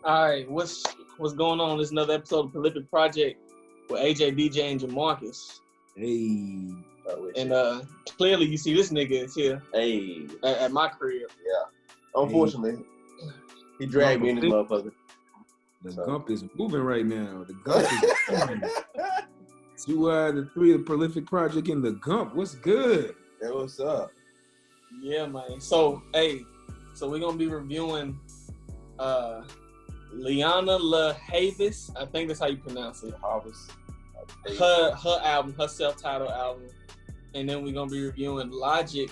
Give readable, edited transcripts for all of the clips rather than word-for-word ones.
All right, what's going on? This is another episode of Prolific Project with AJ, DJ, and Jamarcus. Hey. And clearly you see this nigga is here. Hey. At my crib. Yeah. Unfortunately, he dragged me in this motherfucker. The Gump is moving right now. The Gump is moving. The three of the Prolific Project in the Gump. What's good? Hey, what's up? Yeah, man. So we're gonna be reviewing Lianne La Havas. I think that's how you pronounce it. Havas. Her album, her self-titled album. And then we're gonna be reviewing Logic,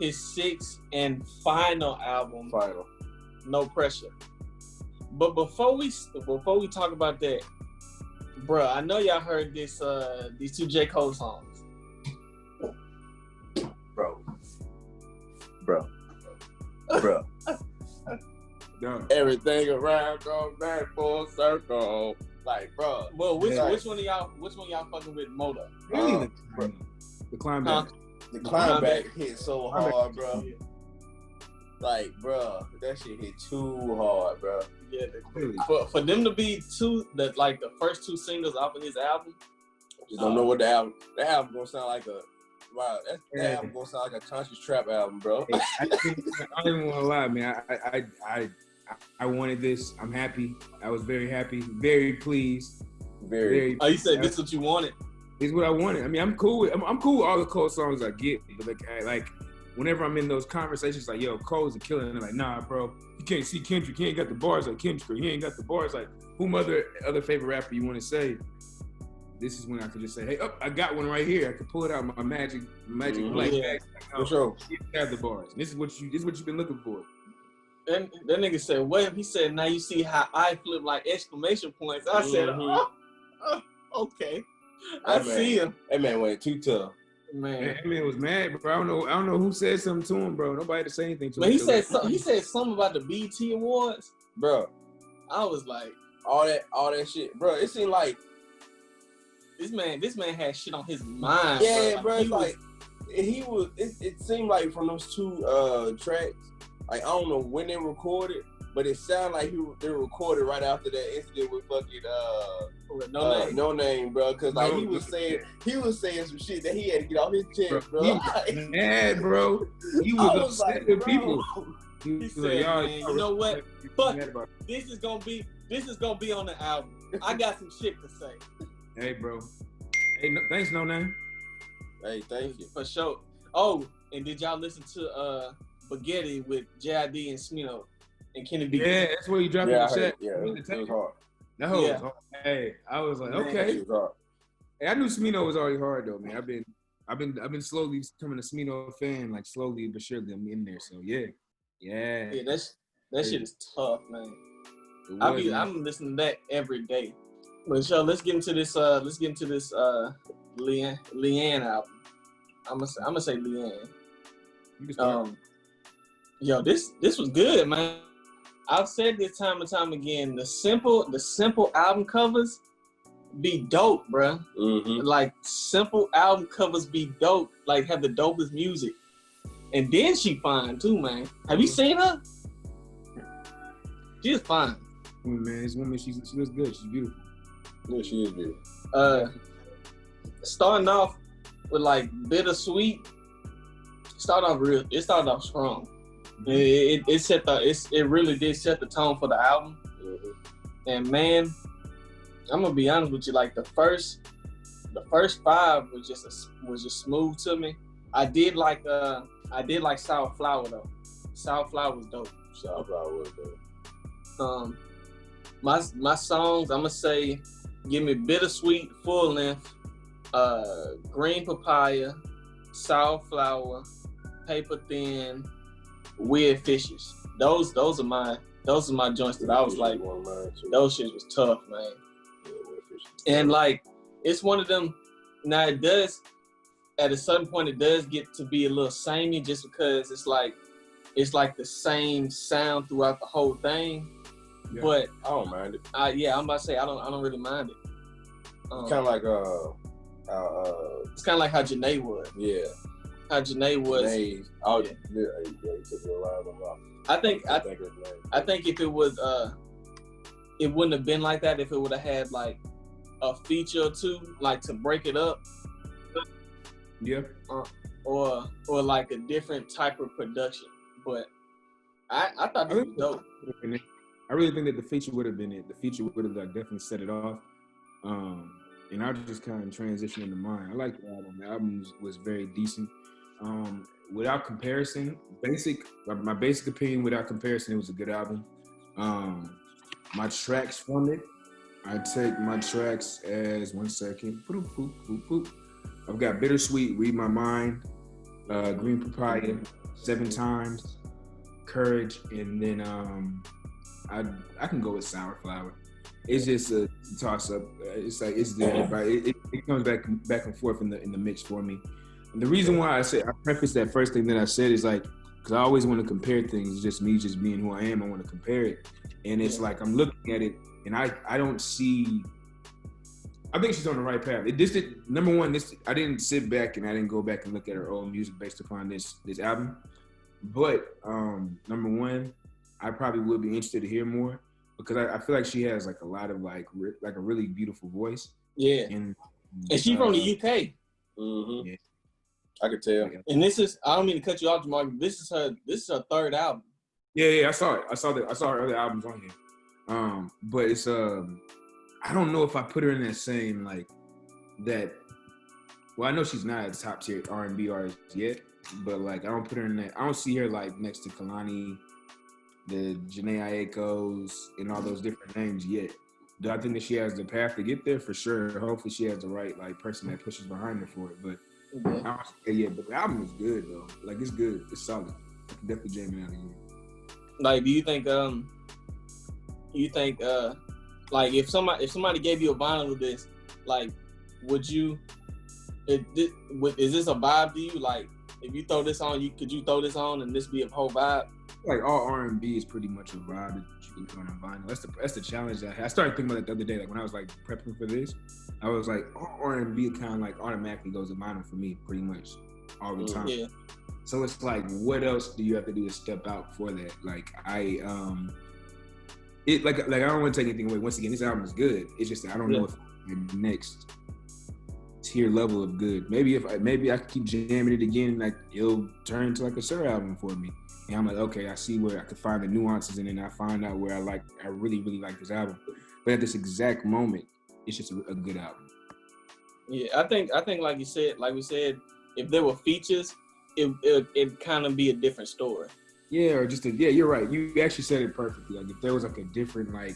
his sixth and final album. Final. No Pressure. But before we talk about that, bruh, I know y'all heard these two J. Cole songs. Bro. No. Everything around goes back full circle. Like, bro. Well, which one of y'all fucking with Moda? Really? The climb back. The climb back hit so hard, bro. Yeah. Like, bro, that shit hit too hard, bro. Yeah, Really? for them to be the first two singles off of his album. Just don't know what the album gonna sound like that album gonna sound like a conscious trap album, bro. Hey, I don't even want to lie, man. I wanted this. I'm happy. I was very happy, very pleased. Very. Oh, you said this is what you wanted? This is what I wanted. I mean, I'm cool with all the Cole songs I get, but like whenever I'm in those conversations, like, yo, Cole's a killer, and they're like, nah, bro, you can't see Kendrick. He ain't got the bars like Kendrick. Or he ain't got the bars like whom other favorite rapper you want to say. This is when I could just say, hey, I got one right here. I could pull it out my magic black bag. For sure. Have the bars. This is what you've been looking for. And that nigga said, what? He said, now you see how I flip like exclamation points. I said, okay. I see him. That man went too tough. Man, that man was mad, bro. I don't know who said something to him, bro. Nobody had to say anything to him. But he said something about the BET Awards. Bro. I was like, all that shit. Bro, it seemed like this man had shit on his mind. Yeah, bro. It seemed like from those two tracks, like, I don't know when they recorded, but it sounded like they recorded right after that incident with fucking No Name, bro. Cause like he was saying some shit that he had to get off his chest, bro. He was mad, bro. He was upset with people. He said, man, you know what? But this is gonna be on the album. I got some shit to say. Hey, bro. Hey, thanks, No Name. Hey, thank you. For sure. Oh, and did y'all listen to Spaghetti with JID and Smino and Kennedy? Yeah, that's where you dropped the chat. Yeah, it was hard. That was hard. Hey, I was like, okay. Hey, I knew Smino was already hard though, man. I've been slowly becoming a Smino fan, like slowly but surely I'm in there. So yeah. Yeah, that shit is tough, man. I'm listening to that every day. But so let's get into this Lianne album. I'm gonna say Lianne. Yo, this was good, man. I've said this time and time again. The simple album covers be dope, bruh. Mm-hmm. Like, simple album covers be dope. Like, have the dopest music. And then she fine too, man. Have you seen her? She's fine. Man, this woman, she looks good. She's beautiful. Yeah, she is beautiful. Starting off with like Bittersweet. It started off strong. It really did set the tone for the album. Mm-hmm. And man, I'm gonna be honest with you. Like the first 5 was just smooth to me. I did like Sour Flower though. Sour Flower was dope. Sour Flower was dope. My songs, I'm gonna say, give me Bittersweet full length, Green Papaya, Sour Flower, Paper Thin, Weird Fishes. Those are my joints that I was like, those shit was tough, man. And like, it's one of them. Now it does, at a certain point, it does get to be a little samey, just because it's like the same sound throughout the whole thing. Yeah. But I don't mind it. I'm about to say I don't really mind it. Kind of like it's kind of like how Janae was. Yeah. How Janae was. Janae. Oh yeah. He took your line off. I think if it was it wouldn't have been like that if it would have had like a feature or two, like to break it up. Yeah. Or like a different type of production. But I thought this was dope. I really think that the feature would have been it. The feature would have like definitely set it off. And I just kind of transitioned into mine. I like the album. The album was very decent. Without comparison, my basic opinion, without comparison, it was a good album. My tracks from it, I take my tracks as 1 second. Boop, boop, boop, boop. I've got Bittersweet, Read My Mind, Green Papaya, 7 Times, Courage, and then I can go with Sour Flower. It's just a toss up. It's like it's there, but it comes back and forth in the mix for me. And the reason why I preface that first thing that I said is like because I always want to compare things. It's just me, just being who I am. I want to compare it, and it's like I'm looking at it, and I don't see. I think she's on the right path. Number one, I didn't sit back and I didn't go back and look at her old music based upon this album. But number one, I probably would be interested to hear more because I feel like she has like a lot of like a really beautiful voice. Yeah, and she's from the UK. Mm-hmm. Yeah. I could tell. And this is, I don't mean to cut you off, Jamal. This is her third album. Yeah, I saw it. I saw her other albums on here. But it's I don't know if I put her in that same like that. Well, I know she's not a top tier R&B artist yet, but like I don't put her in that. I don't see her like next to Kalani, the Janae Aiko's, and all those different names yet. Do I think that she has the path to get there? For sure. Hopefully, she has the right like person that pushes behind her for it. But I don't say yet. But the album is good though. Like it's good. It's solid. I can definitely jam it out of here. Like, do you think like if somebody gave you a vinyl of this, like, would you? Is this a vibe to you? Like, if you throw this on, could you throw this on and this be a whole vibe? Like all R&B is pretty much a vibe that you can put on vinyl. That's the challenge that I started thinking about it the other day. Like when I was like prepping for this, I was like, all R&B kind of like automatically goes to vinyl for me, pretty much all the time. Yeah. So it's like, what else do you have to do to step out for that? Like I don't want to take anything away. Once again, this album is good. It's just that I don't know if the next tier level of good. Maybe I could keep jamming it again, like it'll turn into like a Sir album for me. And I'm like, okay, I see where I could find the nuances, and then I find out where I really, really like this album. But at this exact moment, it's just a good album. Yeah, I think like we said, if there were features, it'd kind of be a different story. Yeah, or just you're right. You actually said it perfectly. Like if there was like a different like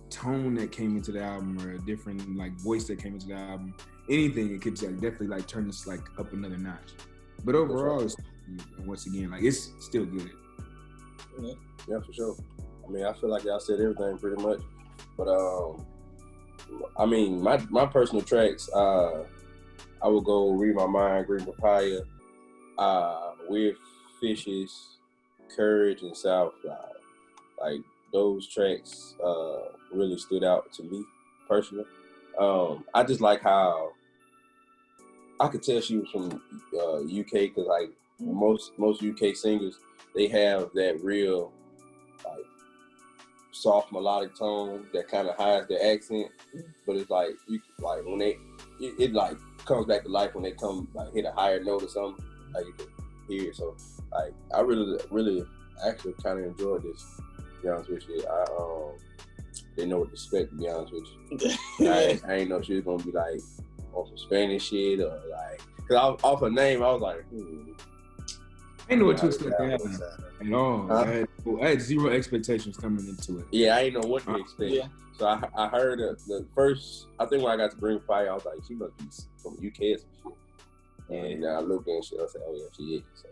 tone that came into the album, or a different like voice that came into the album, anything, it could like, definitely like turn this like up another notch. But overall, it's, once again, like it's still good. Yeah, for sure. I mean, I feel like y'all said everything pretty much. But I mean, my personal tracks, I would go Read My Mind, Green Papaya, Weird Fishes, Courage, and Sour Flower. Like those tracks really stood out to me personally. I just like how I could tell she was from UK, because like most UK singers, they have that real like soft melodic tone that kind of hides their accent, but it's like like when it like comes back to life when they come like hit a higher note or something, like you can hear it. So like I really actually kind of enjoyed this, to be honest with you. I didn't know what to expect, to be honest with you. I ain't know she was gonna be like on some Spanish shit, or like, cause off her name I was like, I didn't know what to expect at all. I had zero expectations coming into it. Yeah, I didn't know what to expect. Yeah. So I heard the first, I think when I got to Green Fire, I was like, she must be from UK or some shit. And I looked and shit, I said, oh yeah, she is. So,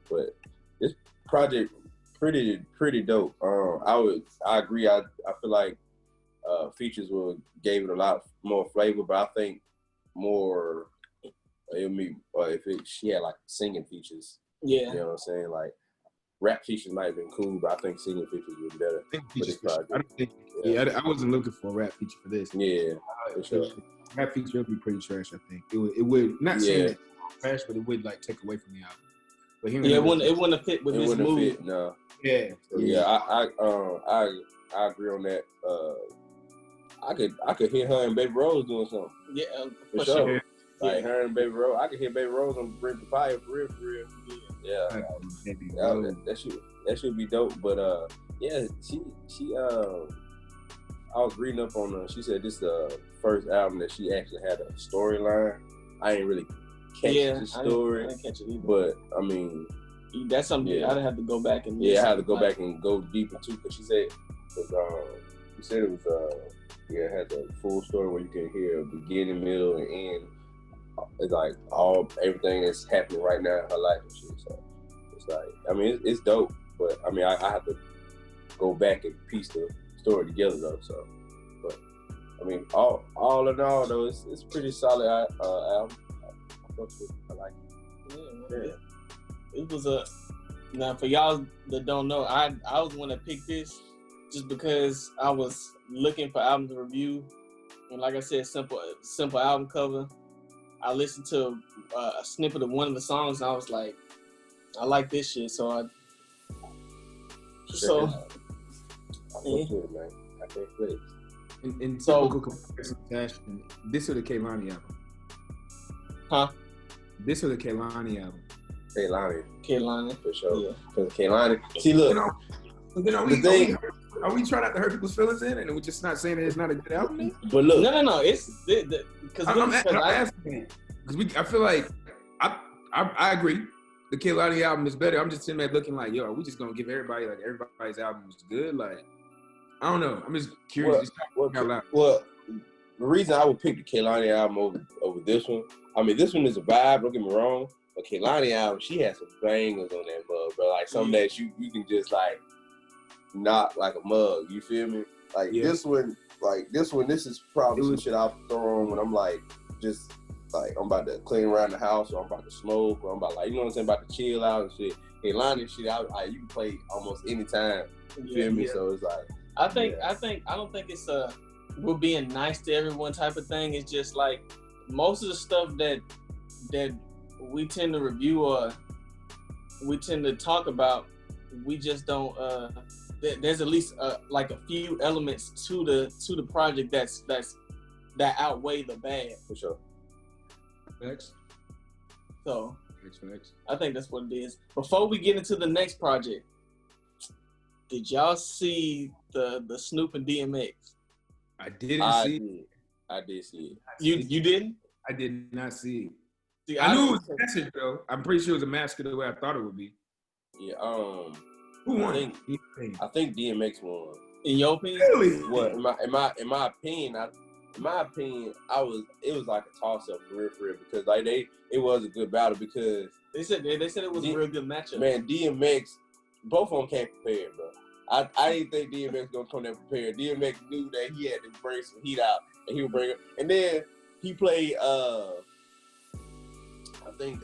but this project pretty dope. I agree. I feel like features gave it a lot more flavor, but I think more she had like singing features. Yeah, you know what I'm saying? Like rap features might have been cool, but I think singing features would be better. I wasn't looking for a rap feature for this. Yeah, for sure. Rap feature would be pretty trash. I think it would not say trash, but it would like take away from the album. But it wouldn't have fit with this movie. No. Yeah. So, yeah, I agree on that. I could hear her and Baby Rose doing something. Yeah, For sure. Like her and Baby Rose, I could hear Baby Rose on Green Papaya for real. Yeah, that should be dope. But yeah, she I was reading up on her. She said this is the first album that she actually had a storyline. I ain't really catch the story, I didn't catch it either. But I mean, that's something I'd have to go back and I had to go back and go deeper too, because she said it was it had the full story where you can hear beginning, middle, and end. It's like everything that's happening right now in her life and shit. So it's like, I mean, it's dope, but I mean, I have to go back and piece the story together though. So, but I mean, all in all though, it's pretty solid album. I like it. Yeah. It was now for y'all that don't know, I was the one that picked this just because I was looking for albums to review, and like I said, simple album cover. I listened to a snippet of one of the songs, and I was like, I like this shit. So man. I can't play. In typical comparison fashion, this or the Kehlani album? Huh? This or the Kehlani album? Kehlani for sure. Yeah. Because Kehlani. See, look. Are we trying not to hurt people's feelings in, and we're just not saying that it's not a good album? But look, no, it's because I'm asking because I feel like I agree. The Kehlani album is better. I'm just sitting there looking like, yo, are we just gonna give everybody's album is good? Like, I don't know. I'm just curious. Well, the reason I would pick the Kehlani album over this one, I mean, this one is a vibe. Don't get me wrong, but Kehlani album, she has some bangers on that mug, bro. Like something that you can just like knock like a mug. You feel me? Like this one, this is probably some shit I'll throw on when I'm like just like I'm about to clean around the house, or I'm about to smoke, or I'm about like, you know what I'm saying, about to chill out and shit. Kehlani shit, you can play almost any time. You feel me? So it's like I don't think it's we're being nice to everyone type of thing. It's just like most of the stuff that we tend to review or we tend to talk about, we just don't. There's at least like a few elements to the project that outweigh the bad. For sure. Next. So next. I think that's what it is. Before we get into the next project, did y'all see the Snoop and DMX? I didn't see it. I did see it. You didn't? I did not see it. See, I knew it was a message though. I'm pretty sure it was a massacre the way I thought it would be. Yeah. Who won? I think DMX won. In your opinion? Really? What? In my opinion, it was like a toss up for real, because like it was a good battle, because they said it was a real good matchup. Man, DMX, both of them came prepared, bro. I didn't think DMX was gonna come there prepared. DMX knew that he had to bring some heat out, and he would bring it. And then he played. I think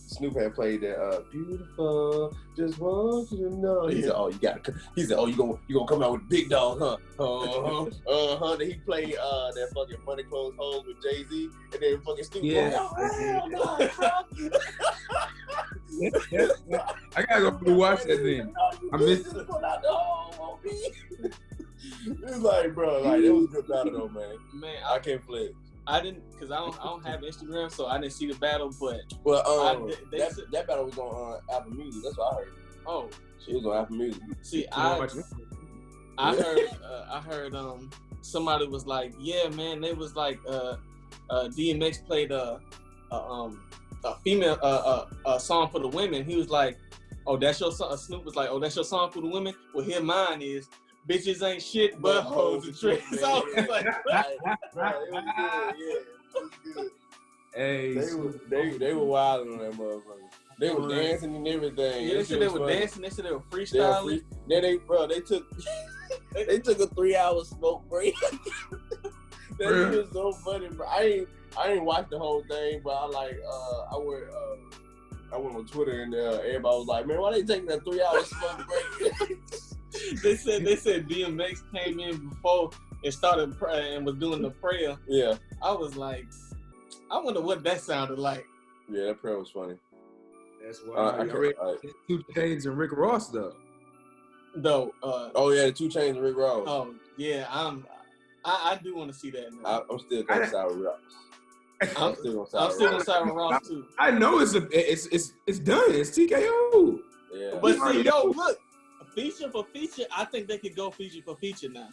Snoop had played that "Beautiful." Just want you to know. He said, "Oh, you gotta." He said, "Oh, you gonna come out with Big Dog, huh?" Then he played that fucking Money Clothes Hoes with Jay-Z, and then fucking Snoop. Yeah. Hell no, bro. I gotta go watch that then. I missed it. It's like, bro, like it was a good battle though, man. Man, I can't flex. I didn't, cause I don't have Instagram, so I didn't see the battle. But that battle was on Apple Music. That's what I heard. Oh, it was on Apple Music. See, I heard somebody was like, yeah, man, they was like DMX played a female a song for the women. He was like, oh, that's your song. Snoop was like, oh, that's your song for the women. Well, here mine is. Bitches ain't shit but hoes and tricks. So I was like, right, it was good, yeah. It was good. Hey, they were wild on that motherfucker. They were dancing and everything. Yeah, they said they were dancing. They said they were freestyling. They took a 3-hour smoke break. That was so funny, bro. I ain't watched the whole thing, but I went on Twitter and everybody was like, man, why they taking that 3-hour smoke break? They said DMX came in before and started praying and was doing the prayer. Yeah. I was like, I wonder what that sounded like. Yeah, that prayer was funny. That's why I read 2 Chainz and Rick Ross though. Though. Oh yeah, the 2 Chainz and Rick Ross. Oh yeah, I do want to see that. Now. I'm still going side with Ross. I'm still on side with Ross too. I know it's done. It's TKO. Yeah. But see, look, feature for feature, I think they could go feature for feature now.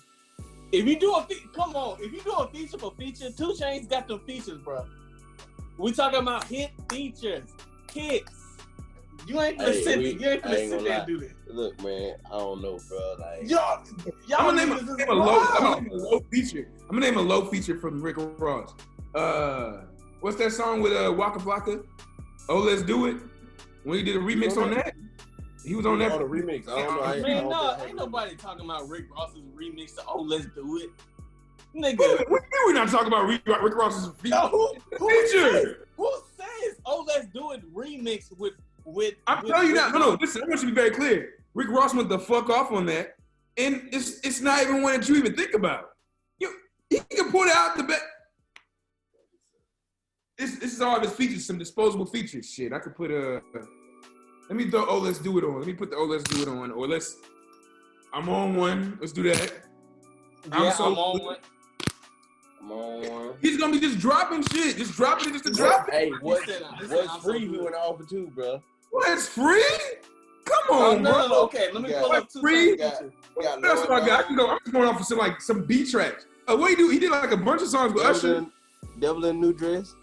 If you do come on, if you do a feature for feature, 2 Chainz got them features, bro. We talking about hit features, hits. You ain't gonna sit there and do this. Look, man, I don't know, bro. Like, y'all I'm gonna name a low feature. I'm gonna name a low feature from Rick Ross. What's that song with Waka Flocka? Oh, Let's Do It. When he did a remix on that, he was on that. Oh, the remix. I don't know. Man, no, ain't nobody talking about Rick Ross's remix to Oh Let's Do It. Nigga. We're not talking about Rick Ross's feature. No, who says Oh Let's Do It remix with I'm telling you now. No, listen, I want you to be very clear. Rick Ross went the fuck off on that. And it's not even one that you even think about. He can put out the best. This is all of his features, some disposable features. Shit, I could put let me throw Oh Let's Do It on. Let me put the Oh Let's Do It on. Or I'm on one. Let's do that. Yeah, I'm on one. I'm on one. He's gonna be just dropping shit. Just dropping it just to drop it. Hey, what's free he went off for too, bro? What's free? Come on, bro. No. Okay, let me pull up 2 free. Chainz. That's what I got. I'm going off for some beat tracks. What he do? He did like a bunch of songs with Usher. Devil in a New Dress.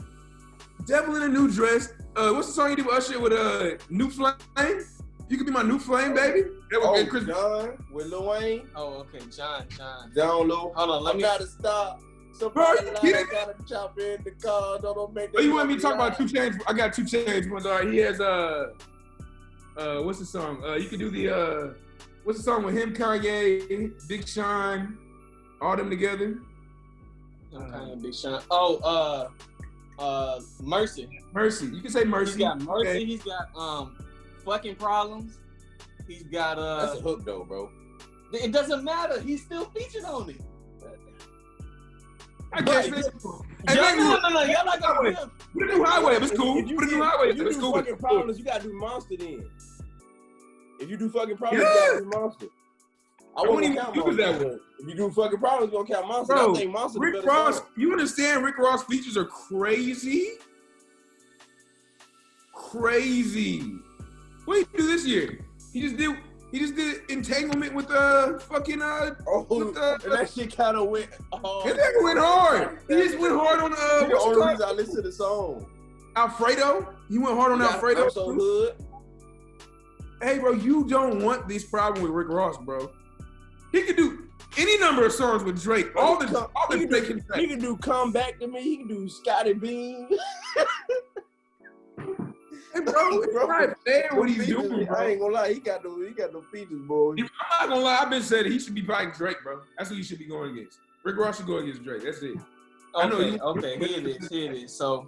Devil in a New Dress. What's the song he did with Usher with New Flame? You could be my new flame, baby. That was Chris John with Lil Wayne. Oh, okay, John. Down low. Hold on, let me. Gotta stop. Somebody gotta chop in the car. Don't make that. You want me to talk about 2 Chainz? I got 2 Chainz ones. All right, he has what's the song? You could do the what's the song with him, Kanye, Big Sean, all them together. Kanye, Big Sean. Oh, Mercy. Mercy. You can say Mercy. He's got Mercy. Okay. He's got fucking problems. He's got That's a hook though, bro. It doesn't matter. He's still featured on it. I guess. No. Y'all not gonna put a new highway up. It's cool. Put a new highway up. It's cool. Fucking problems. You gotta do Monster then. If you do fucking problems, you gotta do Monster. I wouldn't even count Monster that way. If you do fucking problems, you gonna count Monster. Bro, I think Monster. Rick Ross. You understand? Rick Ross features are crazy. Crazy. What did he do this year? He just did Entanglement with fucking and that shit kind of went. That nigga went hard. He just went hard on the only reason I listen to the song. Alfredo. He went hard on Alfredo. I'm so hood. Hey, bro, you don't want this problem with Rick Ross, bro. He could do any number of songs with Drake. All the Drake can He can do Come Back to Me. He can do Scotty Beam. Hey, bro, it's not fair what he's doing, bro. I ain't gonna lie, he got no features, boy. I'm not gonna lie, I've been saying that he should be fighting Drake, bro. That's who he should be going against. Rick Ross should go against Drake. That's it. Okay, here it is. So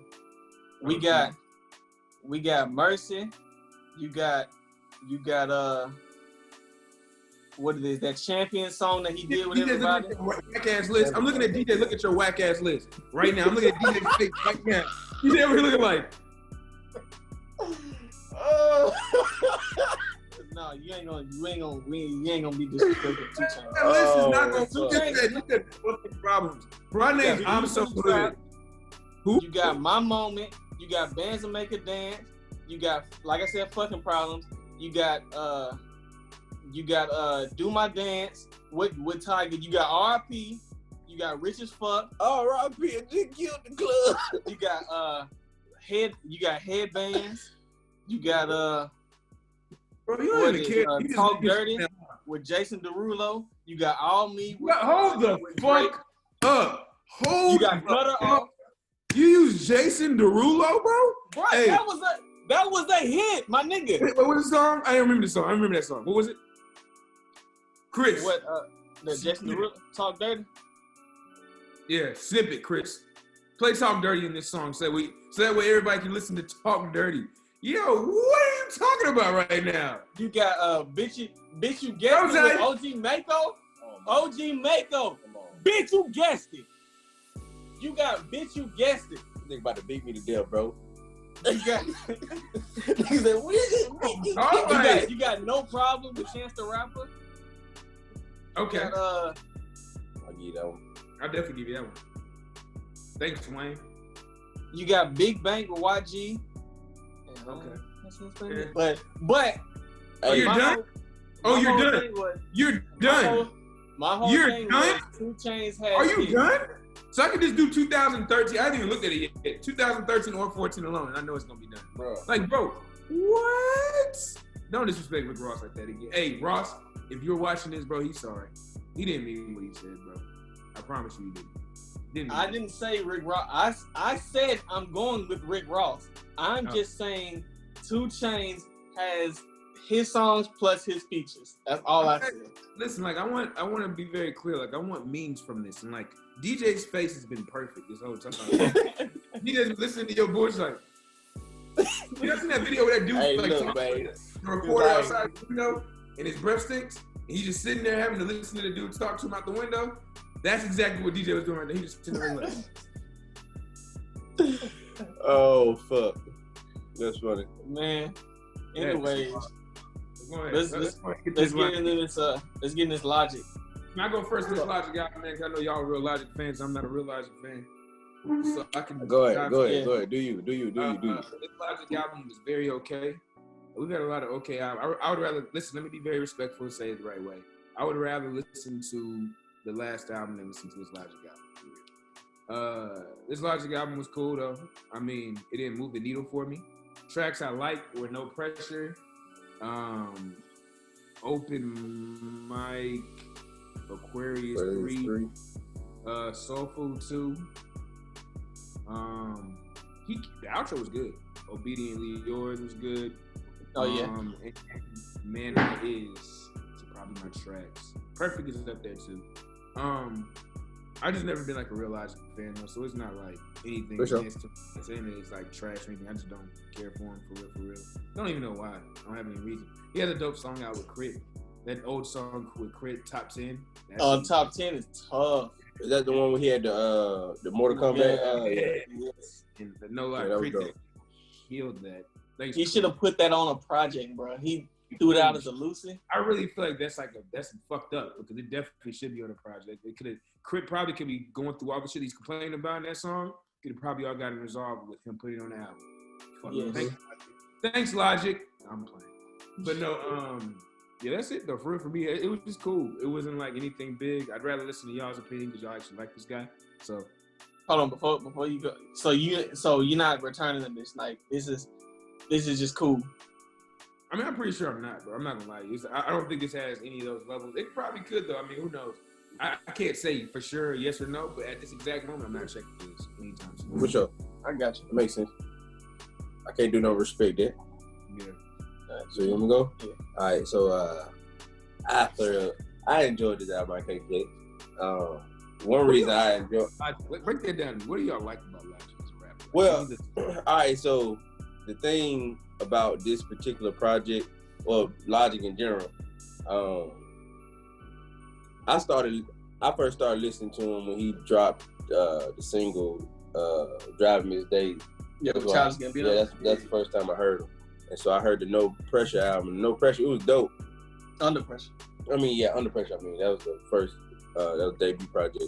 we got Mercy. You got what it is, that Champion song that he did with everybody? Whack ass list. I'm looking at DJ. Look at your whack ass list right now. I'm looking at DJ's face right now. You over here looking like. No, you ain't gonna be disrespectful 2 Chainz. That list is not gonna look at fucking problems. Bro, name's I'm so good. Who? You got My Moment. You got Bands That Make a Dance. You got, like I said, Fucking Problems. You got Do My Dance with Tiger. You got R.I.P. You got Rich as Fuck. R.I.P. and just killed the club. You got Headbands. You got bro, you don't even care. Talk Dirty with Jason Derulo. You got All Me. Hold the fuck up. You got Gutter Off. You use Jason Derulo, bro? Bro, hey. That was a hit, my nigga. Wait, what was the song? I didn't remember the song. I remember that song. What was it? Chris. What? The Jason Derulo, Talk Dirty? Yeah, snippet, Chris. Play Talk Dirty in this song so that way everybody can listen to Talk Dirty. Yo, what are you talking about right now? You got bitch you guessed it with OG Mako. OG Mako. Bitch, you guessed it. You got bitch, you guessed it. Nigga about to beat me to death, bro. You got nigga said, what is it? You got No Problem with Chance the Rapper. Okay. Got, I'll give you that one. I'll definitely give you that one. Thanks, Wayne. you got Big Bank with YG. Okay. That's what's Yeah. favorite. But Oh, you're my done? whole- Oh, my you're whole done. thing was- You're My done. whole You're thing done? was 2 Chainz had. Are you hits. done? So I could just do 2013. I haven't even looked at it yet. 2013 or 14 alone, and I know it's gonna be done. Bro. Like, bro, what? Don't disrespect Rick Ross like that again. Hey, Ross, if you're watching this, bro, he's sorry. He didn't mean what he said, bro. I promise you he didn't. I didn't say Rick Ross. I said I'm going with Rick Ross. I'm just saying 2 Chainz has his songs plus his features. That's all I said. Listen, like I want to be very clear. Like I want memes from this, and like DJ's face has been perfect this whole time. He just listening to your voice like. You ever seen that video where that dude Hey, like look, man. the reporter outside the window and his breath stinks and he's just sitting there having to listen to the dude talk to him out the window? That's exactly what DJ was doing right there. He just sitting there like, Oh fuck. That's funny. Man. Anyways, let's get get into this. Let's get in this Logic. I go first with this Logic album, man, 'cause I know y'all are real Logic fans. I'm not a real Logic fan. So I can Go ahead. Do you. This Logic album was very okay. We've had a lot of okay albums. I would rather listen. Let me be very respectful and say it the right way. I would rather listen to the last album than listen to this Logic album. This Logic album was cool though. I mean, it didn't move the needle for me. Tracks I liked were No Pressure, Open Mic, Aquarius 3, Soul Food 2. The outro was good. Obediently Yours was good. Oh yeah. And Man I Is probably my tracks. Perfect is up there too. I just never been like a real Logic fan though, so it's not like anything against him. Saying that it's like trash or anything. I just don't care for him for real. Don't even know why. I don't have any reason. He has a dope song out with Crit. That old song with Crit, Top 10. Top 10 is tough. Is that the one where he had the Mortal Kombat? Yeah. And the No Lie Crit healed that. Thanks, he should have put that on a project, bro. He threw it out as a Lucy. I really feel like that's fucked up because it definitely should be on a project. It could have Crit probably could be going through all the shit he's complaining about in that song. Could have probably all gotten resolved with him putting it on the album. Yes. Thanks, Logic. I'm playing, but no. Yeah, that's it though. For me, it was just cool. It wasn't like anything big. I'd rather listen to y'all's opinion because y'all actually like this guy. So, hold on before you go. So you're not returning to this? Like this is just cool. I mean, I'm pretty sure I'm not, bro. I'm not gonna lie. I don't think this has any of those levels. It probably could though. I mean, who knows? I can't say for sure yes or no, but at this exact moment, I'm not checking this anytime soon. For sure. I got you. That makes sense. I can't do no respect there. Yeah. So you want me to go? Yeah. All right. So I enjoyed this album. I can't play. One reason I enjoyed. Break that down. What do y'all like about Logic as a rapper? Well, all right. So the thing about this particular project, or Logic in general, I first started listening to him when he dropped the single "Driving Miss Daisy." Yeah, that's the first time I heard him. And so I heard the No Pressure album. No Pressure, it was dope. Under Pressure. Under Pressure. That was the first, that was the debut project.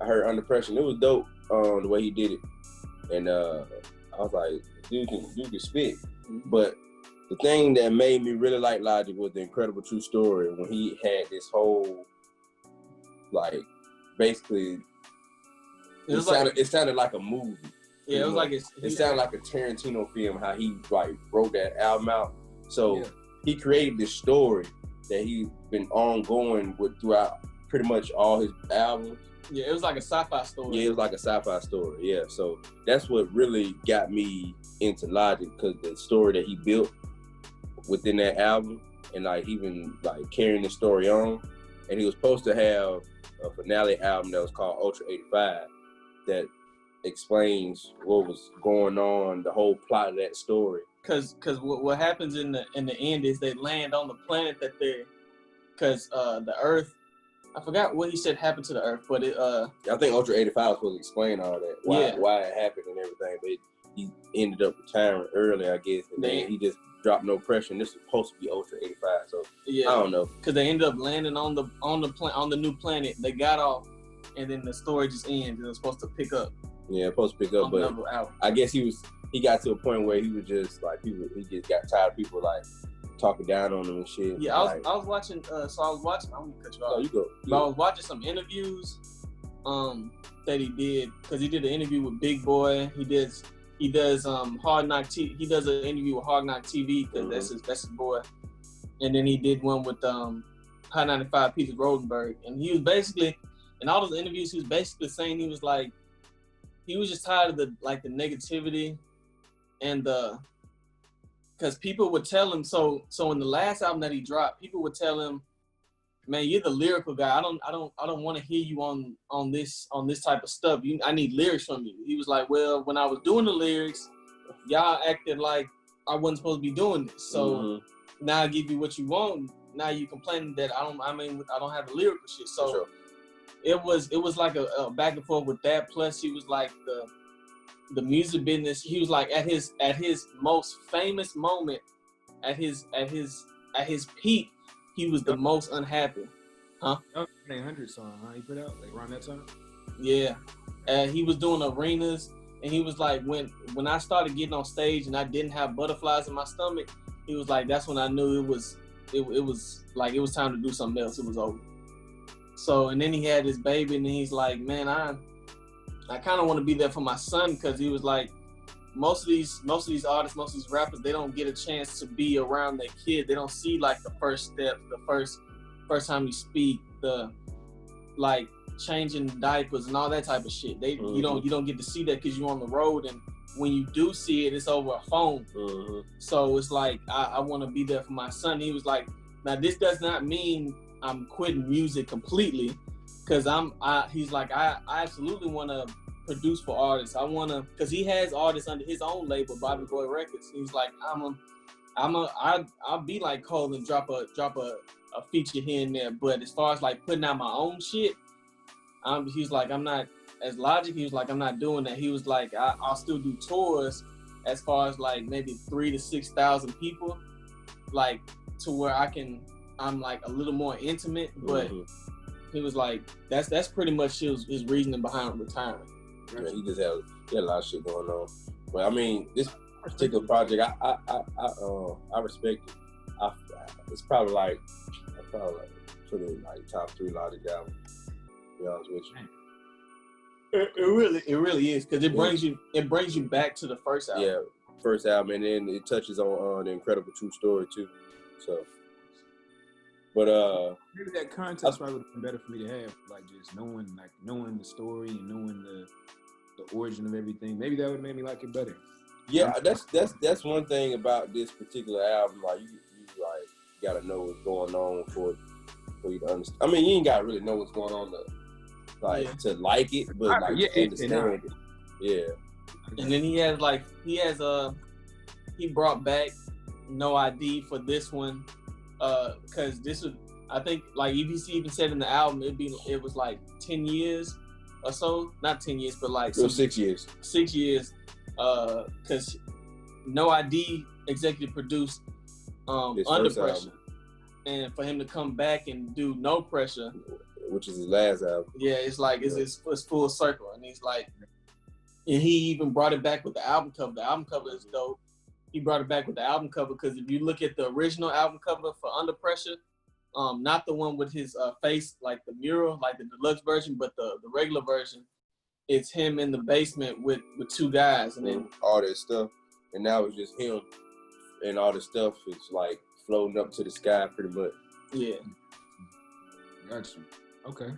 I heard Under Pressure, and it was dope the way he did it. And I was like, dude can spit. But the thing that made me really like Logic was the Incredible True Story when he had this whole, like, basically, it sounded like a movie. Yeah, it was like it sounded like a Tarantino film how he like wrote that album out. So he created this story that he's been ongoing with throughout pretty much all his albums. Yeah, it was like a sci-fi story. Yeah, it was like a sci-fi story. Yeah, so that's what really got me into Logic, because the story that he built within that album, and like even like carrying the story on. And he was supposed to have a finale album that was called Ultra 85 that explains what was going on, the whole plot of that story. Because what happens in the end is they land on the planet that because the Earth, I forgot what he said happened to the Earth, but I think Ultra 85 was supposed to explain all that, why it happened and everything, but he ended up retiring early, I guess, and then he just dropped No Pressure, and this was supposed to be Ultra 85. So Yeah, I don't know. Because they ended up landing on the new planet. They got off, and then the story just ends. And it was supposed to pick up. Yeah, supposed to pick up, but I guess he got to a point where he was just like he just got tired of people like talking down on him and shit. Yeah, I was watching. I'm gonna cut you off. No, you go. But I was watching some interviews, that he did because he did an interview with Big Boy. He does Hard Knock TV. He does an interview with Hard Knock TV because that's his boy. And then he did one with High 95 Peter Rodenberg, and he was basically in all those interviews. He was basically saying he was just tired of the negativity and because people would tell him so in the last album that he dropped, people would tell him, man, you're the lyrical guy. I don't want to hear you on this type of stuff. I need lyrics from you. He was like, well, when I was doing the lyrics, y'all acted like I wasn't supposed to be doing this. So now I give you what you want. Now you complaining that I don't have the lyrical shit. So sure. it was like a back and forth with that. Plus he was like the music business. He was like at his most famous moment, at his peak, he was the most unhappy. Huh? That was an 800 song, huh? He put out like around that time? Yeah. He was doing arenas, and he was like, when I started getting on stage and I didn't have butterflies in my stomach, he was like, that's when I knew it was like it was time to do something else. It was over. So, and then he had his baby, and then he's like, man, I kind of want to be there for my son, because he was like, most of these artists, most of these rappers, they don't get a chance to be around their kid. They don't see like the first step, the first time you speak, the like changing diapers and all that type of shit. You don't get to see that because you're on the road, and when you do see it, it's over a phone. So it's like I want to be there for my son. He was like, now this does not mean I'm quitting music completely, because he's like, I absolutely want to produce for artists. I want to, because he has artists under his own label, Bobby Boy Records. He's like, I'll be like Cole and drop a feature here and there. But as far as like putting out my own shit, he's like, I'm not, as Logic, he was like, I'm not doing that. He was like, I'll still do tours as far as like maybe 3,000 to 6,000 people, like to where I'm like a little more intimate. But he was like, that's pretty much his reasoning behind retiring. Yeah, he had a lot of shit going on. But I mean, this particular project, I respect it. It's probably like put it in like top 3 Logic albums. To be honest with you. It really is, because it brings you back to the first album. Yeah, first album, and then it touches on the Incredible True Story too. So, but maybe that context probably would have been better for me to have, like just knowing the story and knowing the origin of everything. Maybe that would make me like it better. Yeah, that's one thing about this particular album. Like you like gotta know what's going on for you to understand. I mean, you ain't gotta really know what's going on to like it, but like to understand it. Yeah. And then he brought back No ID for this one, because this was, I think, like EBC even said in the album, it was like 10 years or so, not 10 years, but like 6 years. 6 years, because No ID executive produced Under Pressure, and for him to come back and do No Pressure, which is his last album. Yeah, it's like it's full circle, and he's like, and he even brought it back with the album cover. The album cover is dope. He brought it back with the album cover because if you look at the original album cover for Under Pressure, not the one with his face, like the mural, like the deluxe version, but the regular version, it's him in the basement with 2 guys, and then all that stuff, and now it's just him, and all the stuff is like floating up to the sky, pretty much. Yeah. Gotcha. Okay.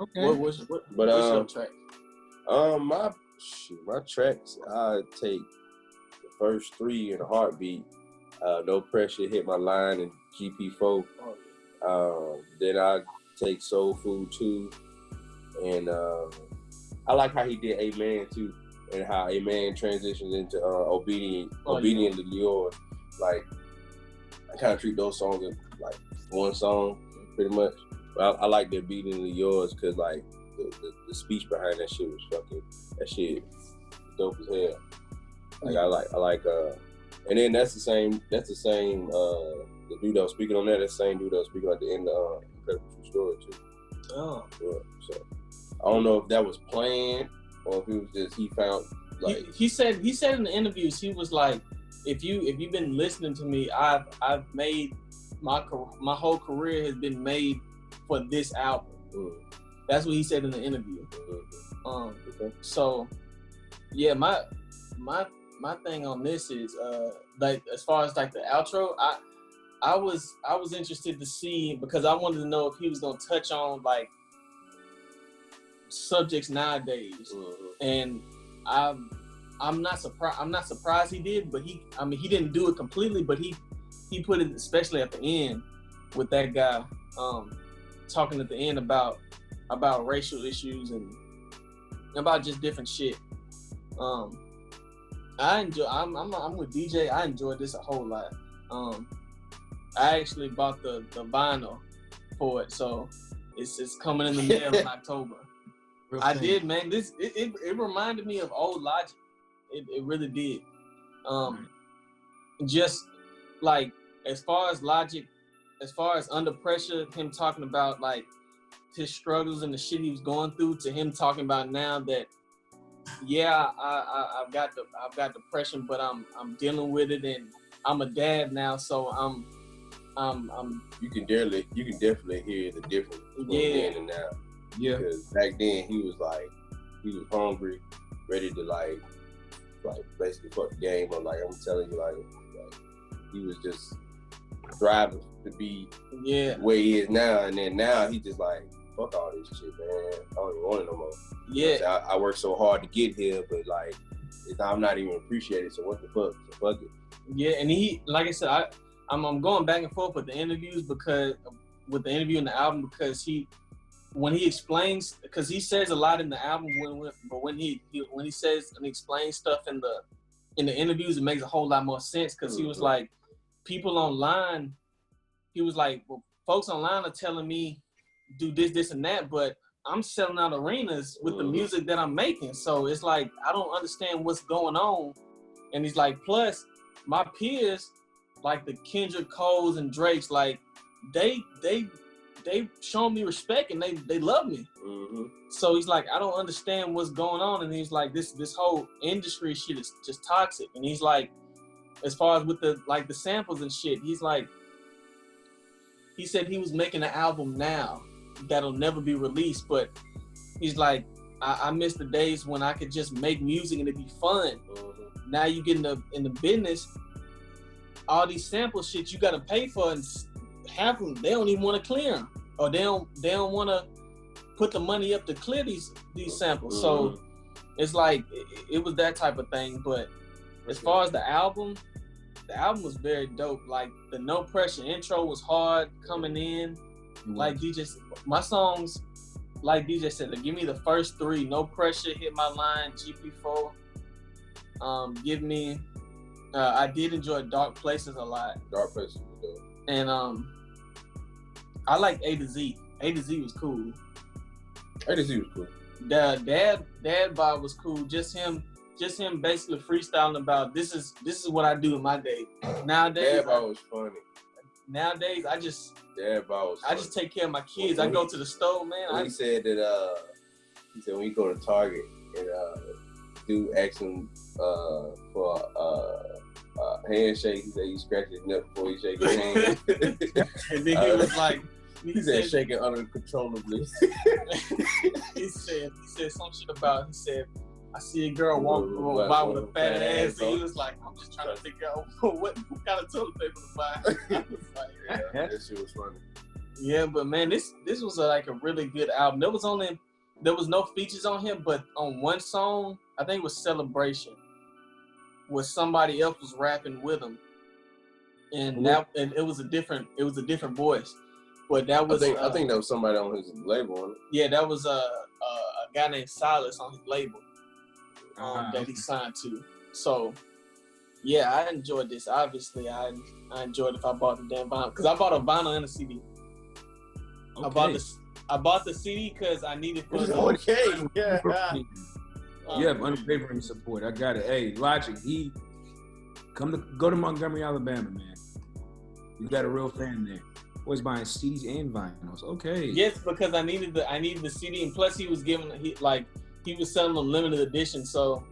What's your track? My tracks, I take the first 3 in a heartbeat. No Pressure, Hit My Line, and GP4. Then I take Soul Food 2, and I like how he did Amen too, and how Amen transitions into Obediently Yours. Like, I kind of treat those songs as like one song, pretty much. But I like the Obediently Yours because like the speech behind that shit was that shit dope as hell. Like I like And then that's the same. The dude that was speaking on that. That's the same dude that was speaking at the end of Incredible True Story too. Oh. Yeah, so I don't know if that was planned or if it was just he found like he said in the interviews, he was like, if you've been listening to me, I've made my whole career has been made for this album. That's what he said in the interview. Okay. So yeah, my thing on this is like as far as like the outro, I was interested to see, because I wanted to know if he was gonna touch on like subjects nowadays, and I'm not surprised he did, but he didn't do it completely, but he put it, especially at the end with that guy talking at the end about racial issues and about just different shit. I'm with DJ. I enjoyed this a whole lot. I actually bought the vinyl for it, so it's coming in the mail in October. I did, man. This it reminded me of old Logic. It really did. Just like as far as Logic, as far as Under Pressure, him talking about like his struggles and the shit he was going through, to him talking about now that I've got depression, but I'm dealing with it, and I'm a dad now, so I'm you can definitely hear the difference between then and now. Yeah. Because back then he was hungry, ready to like basically fuck the game up. Like I'm telling you, like he was just striving to be where he is now, and then now he just like, fuck all this shit, man. I don't even want it no more. Yeah. You know, I worked so hard to get here, but like I'm not even appreciated. So what the fuck? So fuck it. Yeah, and he, like I said, I'm going back and forth with the interviews with the interview and the album, because when he explains, because he says a lot in the album, but when he says and explains stuff in the interviews, it makes a whole lot more sense, because he was like, people online, he was like, well, folks online are telling me do this and that, but I'm selling out arenas with the music that I'm making, so it's like I don't understand what's going on. And he's like, plus my peers, like the Kendrick Coles and Drakes, like they show me respect and they love me. So he's like, I don't understand what's going on. And he's like, this whole industry shit is just toxic. And he's like, as far as with the samples and shit, he's like, he said he was making an album now that'll never be released, but he's like, I miss the days when I could just make music and it'd be fun. Now you get in the business, all these sample shit you gotta pay for, and half of them, they don't even want to clear them, or they don't want to put the money up to clear these samples. So it's like it was that type of thing. But as far as the album was very dope. Like the No Pressure intro was hard coming in. Like DJ, my songs, like DJ said, give me the first three: No Pressure, Hit My Line, GP4. Give me. I did enjoy Dark Places a lot. Dark Places was dope. And I like A to Z. A to Z was cool. A to Z was cool. The Dad vibe was cool. Just him basically freestyling about this is what I do in my day. Nowadays, Dad vibe was funny. Nowadays, I just take care of my kids. I go to the store, man. He said that when you go to Target and dude asked him for a handshake, he said he scratched his nut before he shake his hand. And then he was like, he said shaking uncontrollably. he said some shit about, he said, I see a girl walk by with a fat ass, and he was like, I'm just trying to figure out what kind of toilet paper to buy. I was like, yeah, that shit was funny. Yeah, but man, this was like a really good album. There was no features on here, but on one song, I think it was Celebration, where somebody else was rapping with him, and it was a different voice. But that was I think that was somebody on his label, wasn't it? Yeah, that was a guy named Silas on his label that he signed to. So yeah, I enjoyed this. Obviously, I enjoyed it if I bought the damn vinyl, because I bought a vinyl and a CD. Okay. I bought the CD because I needed for the Yeah. Unwavering support. I got it. Hey, Logic, Go to Montgomery, Alabama, man. You got a real fan there. Always buying CDs and vinyls. Okay. Yes, because I needed the CD, and plus he was selling them limited edition, so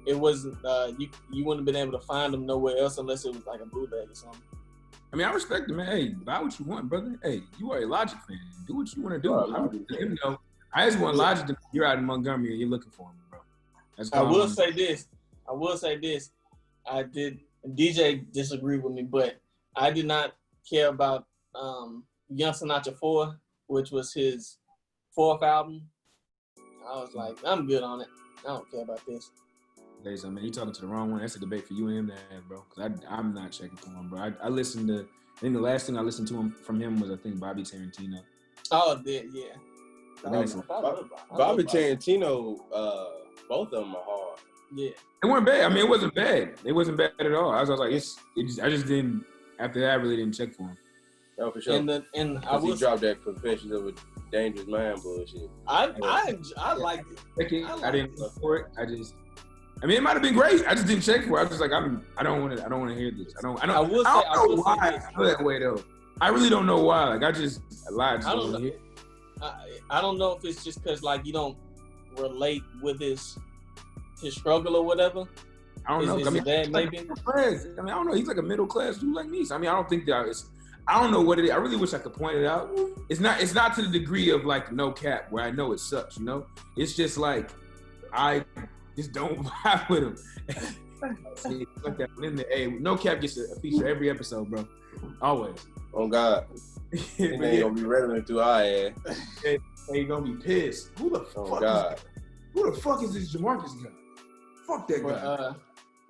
it wasn't you wouldn't have been able to find them nowhere else unless it was like a bootleg or something. I mean, I respect it, man. Hey, buy what you want, brother. Hey, you are a Logic fan. Do what you want to do. I just want Logic to. You're out in Montgomery and you're looking for him, bro. I will say this. I did. DJ disagreed with me, but I did not care about Young Sinatra 4, which was his 4th album. I was like, I'm good on it. I don't care about this. Ladies, man, you talking to the wrong one. That's a debate for you and him to have, bro. Because I'm not checking for him, bro. I listened to. I think the last thing I listened to from him was Bobby Tarantino. Oh, yeah. Bobby Tarantino, both of them are hard. Yeah. It wasn't bad. I mean, it wasn't bad. It wasn't bad at all. I was like, I just didn't. After that, I really didn't check for him. Oh, for sure. And he dropped that Confessions of a Dangerous Mind bullshit. I liked it. I didn't look for it. I mean, it might have been great. I just didn't check for it. I was just like, I don't want to hear this. I don't know why I feel that way though. I really don't know why. Like I just lied. I don't know. I don't know if it's just because like you don't relate with his struggle or whatever. I don't know. Is it that maybe? I mean, I don't know. He's like a middle class dude like me. So I mean, I don't think that it's. I don't know what it is. I really wish I could point it out. It's not to the degree of like No Cap where I know it sucks. You know, it's just like I just don't vibe with him. See, like that. Hey, No Cap gets a feature every episode, bro. Always. Oh God. And they gonna be rattling through our ass. They gonna be pissed. Who the fuck is this Jamarcus guy? Fuck that guy.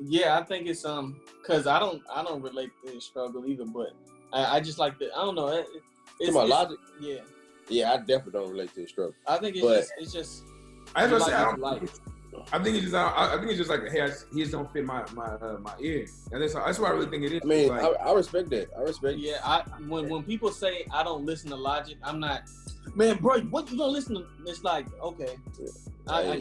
Yeah, I think it's because I don't relate to his struggle either, but I just like the I don't know. It's my Logic. Yeah. Yeah, I definitely don't relate to his struggle. I think it's just. I think it's just like, hey, he just don't fit my ear. And that's what I really think it is. I mean, like, I respect that. Yeah, when people say I don't listen to Logic, I'm not. Man, bro, what you don't listen to? It's like, okay. I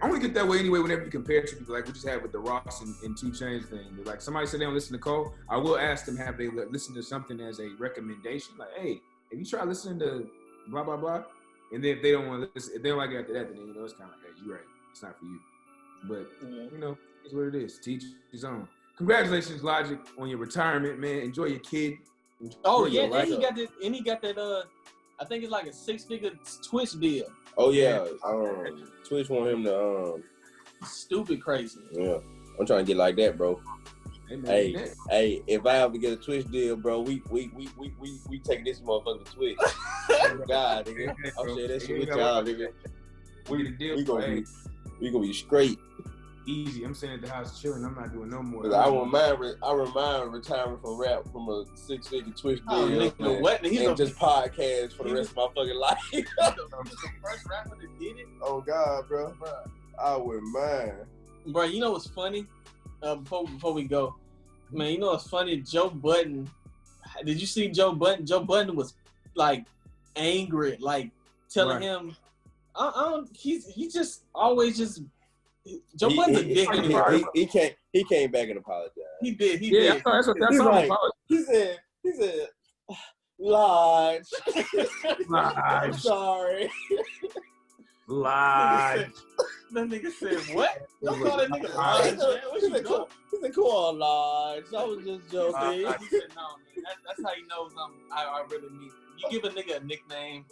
only get that way anyway whenever you compare to people like we just had with the Ross and 2 Chainz thing. Like somebody said they don't listen to Cole, I will ask them have they listened to something as a recommendation. Like, hey, have you tried listening to blah blah blah? And then if they don't want to listen, if they don't like it after that, then you know it's kind of like, hey, you're right, it's not for you. But you know, it's what it is. Teach his own. Congratulations, Logic, on your retirement, man. Enjoy your kid. Oh yeah, and he got that. I think it's like a 6-figure Twitch deal. Oh yeah, Twitch want him to stupid crazy. Yeah, I'm trying to get like that, bro. Hey, if I ever get a Twitch deal, bro, we take this motherfucker to Twitch. Oh God, nigga, I'll share that shit with y'all, nigga. We gonna be straight. Easy. I'm sitting at the house chilling. I'm not doing no more. I remind retiring from rap from a 6-figure Twitch deal. And just podcast for the rest of my fucking life. He's the first rapper that did it. Oh God, bro. I wouldn't mind. Bro, you know what's funny? Before we go, man, you know what's funny? Joe Budden. Did you see Joe Budden? Joe Budden was like angry, like telling him, he just always just. Joe Budden's a dick. He came back and apologized. He did. He said, Lodge. I'm sorry. Lodge. That nigga said, what? Don't call that nigga Lodge, man. What you doing? He said, cool on Lodge. I was just joking. He said, no, man. That's how he knows I really mean it. You give a nigga a nickname,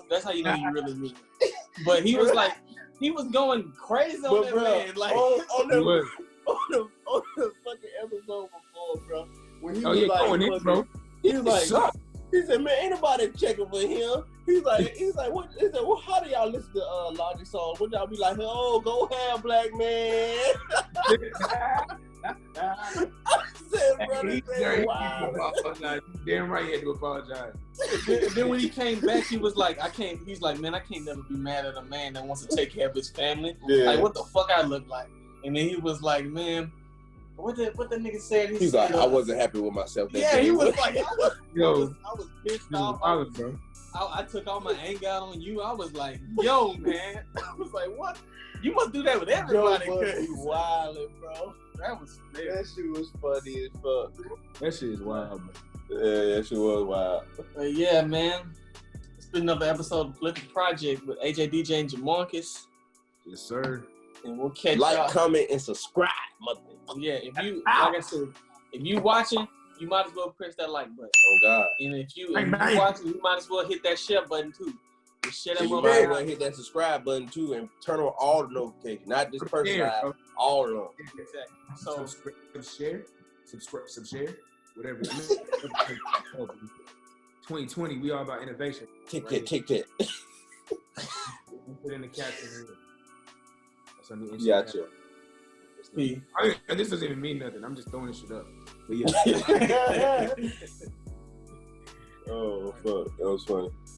that's how you know you really mean it. But he was like, he was going crazy on that man. Like, on the fucking episode before, bro. When he was like, bro. He was like, he said, man, ain't nobody checking for him. He's like, what? He said, well, how do y'all listen to Logic songs? Would y'all be like, oh, go ham, black man? I said, brother, wow. Damn right, he had to apologize. Then when he came back, he was like, he's like, man, I can't never be mad at a man that wants to take care of his family. Yeah. Like, what the fuck I look like? And then he was like, man, what the nigga said? He's like, I wasn't happy with myself. He was like, I was pissed off. I took all my anger out on you. I was like, yo, man. I was like, what? You must do that with everybody. Joe must be wildin', bro. That shit was funny as fuck. That shit is wild, man. Yeah, that shit was wild. Yeah, man. It's been another episode of Flip the Project with AJ, DJ, and Jamarcus. Yes, sir. And we'll catch like, y'all. comment, and subscribe, motherfucker. Yeah, if you like I said, if you watching, you might as well press that like button. Oh God. And if you watching, you might as well hit that share button too. Just share that You might as well hit that subscribe button too and turn on all the notifications, not just personalized, all of them. Exactly. So subshare, whatever. 2020, we all about innovation. Kick that. Put in the caption. That's on the Instagram. Gotcha. And this doesn't even mean nothing. I'm just throwing this shit up. But yeah. Oh fuck, that was funny.